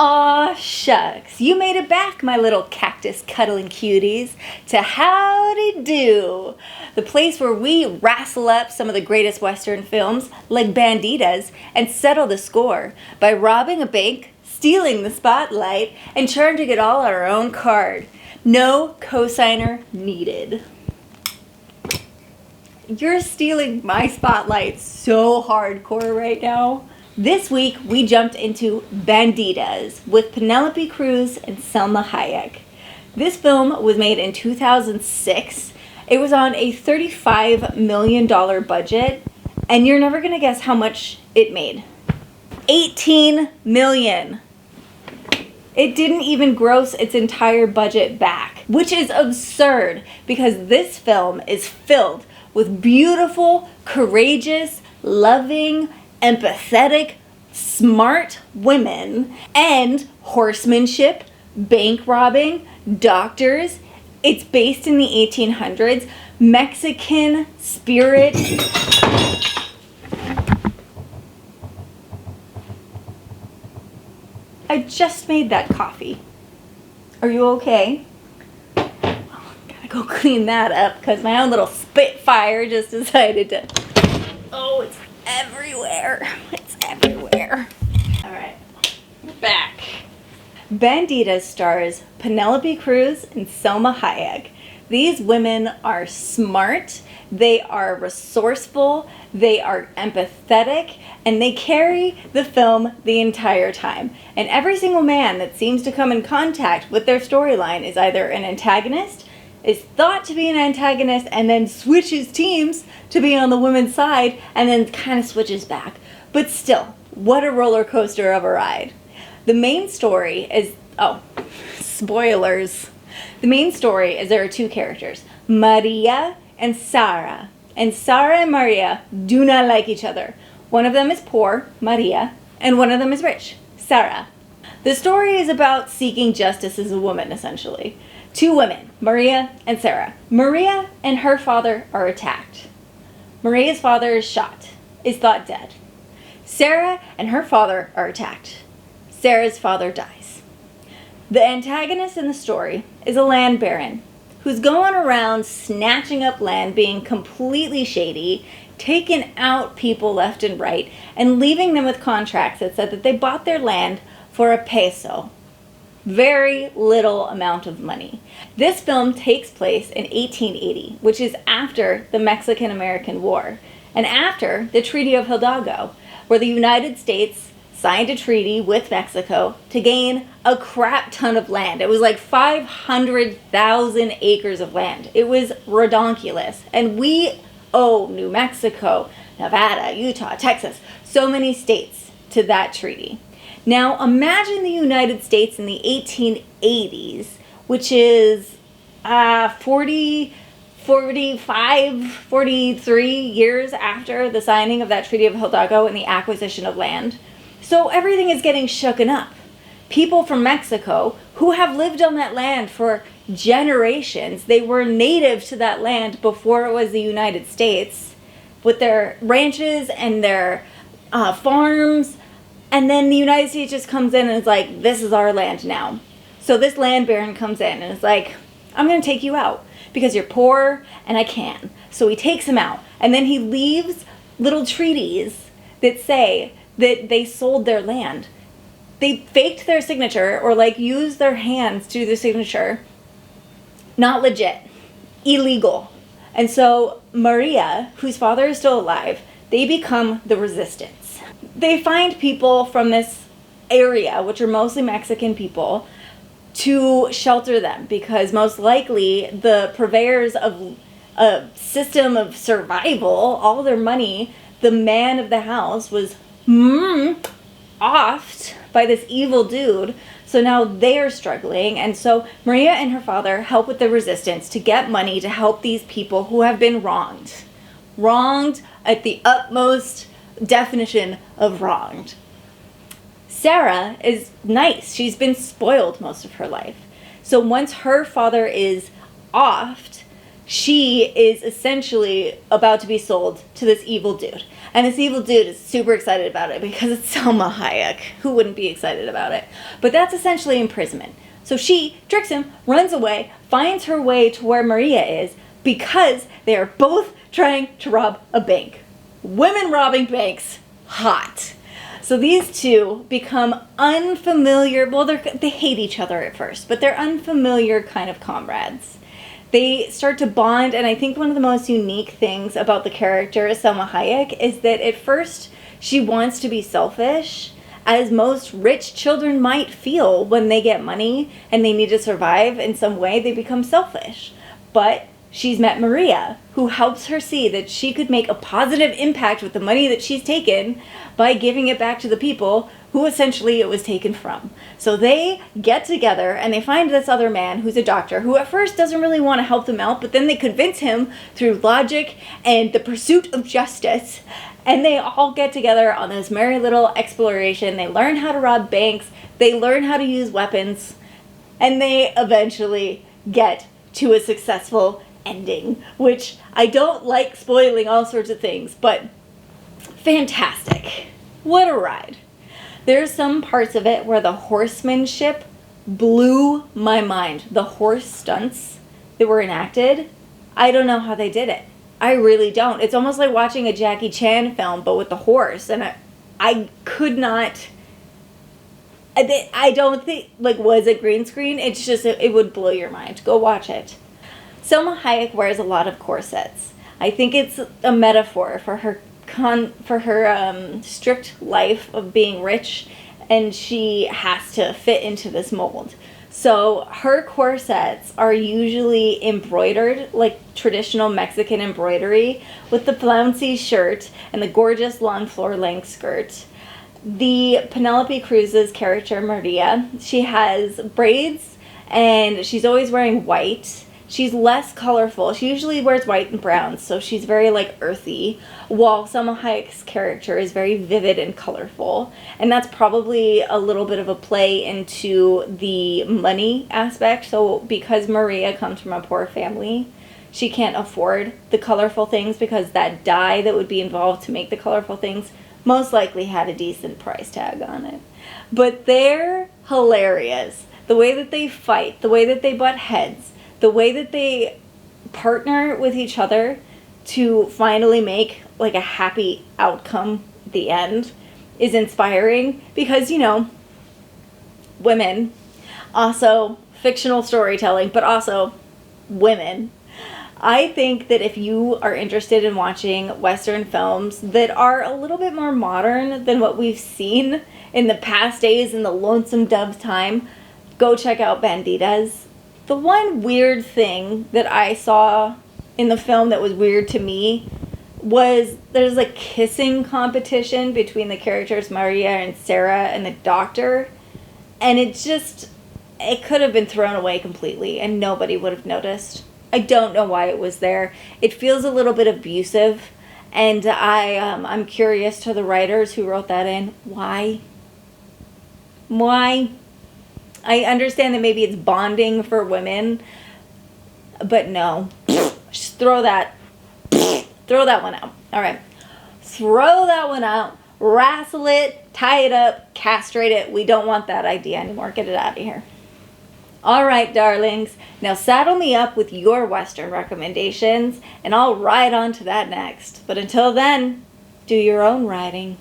Aw, shucks. You made it back, my little cactus cuddling cuties, to Howdy Do, the place where we wrestle up some of the greatest Western films, like Bandidas, and settle the score by robbing a bank, stealing the spotlight, and charging it all on our own card. No cosigner needed. You're stealing my spotlight so hardcore right now. This week, we jumped into Bandidas with Penelope Cruz and Selma Hayek. This film was made in 2006. It was on a $35 million budget, and you're never going to guess how much it made. $18 million. It didn't even gross its entire budget back, which is absurd because this film is filled with beautiful, courageous, loving, empathetic, smart women, and horsemanship, bank robbing, doctors. It's based in the 1800s, Mexican spirit. I just made that coffee. Are you okay? Oh, gotta go clean that up because my own little Spitfire just decided to... Oh, it's everywhere. It's everywhere. All right, we're back. Bandidas stars Penelope Cruz and Selma Hayek. These women are smart, they are resourceful, they are empathetic, and they carry the film the entire time. And every single man that seems to come in contact with their storyline is either an antagonist, is thought to be an antagonist, and then switches teams to be on the women's side, and then kind of switches back. But still, what a roller coaster of a ride. The main story is, spoilers. The main story is there are two characters, Maria and Sarah. And Sarah and Maria do not like each other. One of them is poor, Maria, and one of them is rich, Sarah. The story is about seeking justice as a woman, essentially. Two women, Maria and Sarah. Maria and her father are attacked. Maria's father is shot, is thought dead. Sarah and her father are attacked. Sarah's father dies. The antagonist in the story is a land baron who's going around snatching up land, being completely shady, taking out people left and right, and leaving them with contracts that said that they bought their land for a peso. Very little amount of money. This film takes place in 1880, which is after the Mexican-American War, and after the Treaty of Hidalgo, where the United States signed a treaty with Mexico to gain a crap ton of land. It was like 500,000 acres of land. It was redonkulous. And we owe New Mexico, Nevada, Utah, Texas, so many states to that treaty. Now, imagine the United States in the 1880s, which is 43 years after the signing of that Treaty of Hidalgo and the acquisition of land. So everything is getting shooken up. People from Mexico who have lived on that land for generations, they were native to that land before it was the United States, with their ranches and their farms. And then the United States just comes in and is like, this is our land now. So this land baron comes in and is like, I'm going to take you out because you're poor and I can. So he takes him out. And then he leaves little treaties that say that they sold their land. They faked their signature or like used their hands to do the signature. Not legit. Illegal. And so Maria, whose father is still alive, they become the resistance. They find people from this area, which are mostly Mexican people, to shelter them because most likely the purveyors of a system of survival, all their money, the man of the house was offed by this evil dude. So now they are struggling. And so Maria and her father help with the resistance to get money to help these people who have been wronged. Wronged at the utmost definition of wronged. Sarah is nice. She's been spoiled most of her life. So once her father is offed, she is essentially about to be sold to this evil dude. And this evil dude is super excited about it because it's Selma Hayek. Who wouldn't be excited about it? But that's essentially imprisonment. So she tricks him, runs away, finds her way to where Maria is because they are both trying to rob a bank. Women robbing banks, hot. So these two become unfamiliar, well, they hate each other at first, but they're unfamiliar kind of comrades. They start to bond, and I think one of the most unique things about the character, Selma Hayek, is that at first she wants to be selfish, as most rich children might feel when they get money and they need to survive in some way, they become selfish. But she's met Maria, who helps her see that she could make a positive impact with the money that she's taken by giving it back to the people who essentially it was taken from. So they get together and they find this other man who's a doctor who at first doesn't really want to help them out, but then they convince him through logic and the pursuit of justice. And they all get together on this merry little exploration. They learn how to rob banks. They learn how to use weapons. And they eventually get to a successful ending, which I don't like spoiling all sorts of things, but fantastic. What a ride. There's some parts of it where the horsemanship blew my mind. The horse stunts that were enacted, I don't know how they did it. I really don't. It's almost like watching a Jackie Chan film, but with the horse. And I could not... I don't think, like, was it green screen? It's just, it would blow your mind. Go watch it. Selma Hayek wears a lot of corsets. I think it's a metaphor for her strict life of being rich, and she has to fit into this mold. So her corsets are usually embroidered, like traditional Mexican embroidery, with the flouncy shirt and the gorgeous long floor-length skirt. The Penelope Cruz's character, Maria, she has braids, and she's always wearing white. She's less colorful. She usually wears white and brown, so she's very, like, earthy, while Selma Hayek's character is very vivid and colorful. And that's probably a little bit of a play into the money aspect. So because Maria comes from a poor family, she can't afford the colorful things because that dye that would be involved to make the colorful things most likely had a decent price tag on it. But they're hilarious. The way that they fight, the way that they butt heads, the way that they partner with each other to finally make, like, a happy outcome at the end is inspiring because, you know, women, also fictional storytelling, but also women. I think that if you are interested in watching Western films that are a little bit more modern than what we've seen in the past days in the Lonesome Dove's time, go check out Bandidas. The one weird thing that I saw in the film that was weird to me was there's a kissing competition between the characters Maria and Sarah and the doctor. And it could have been thrown away completely and nobody would have noticed. I don't know why it was there. It feels a little bit abusive. And I'm curious to the writers who wrote that in. Why? Why? I understand that maybe it's bonding for women, but no. Just throw that one out. All right. Throw that one out. Wrestle it, tie it up, castrate it. We don't want that idea anymore. Get it out of here. All right, darlings. Now saddle me up with your Western recommendations, and I'll ride on to that next. But until then, do your own riding.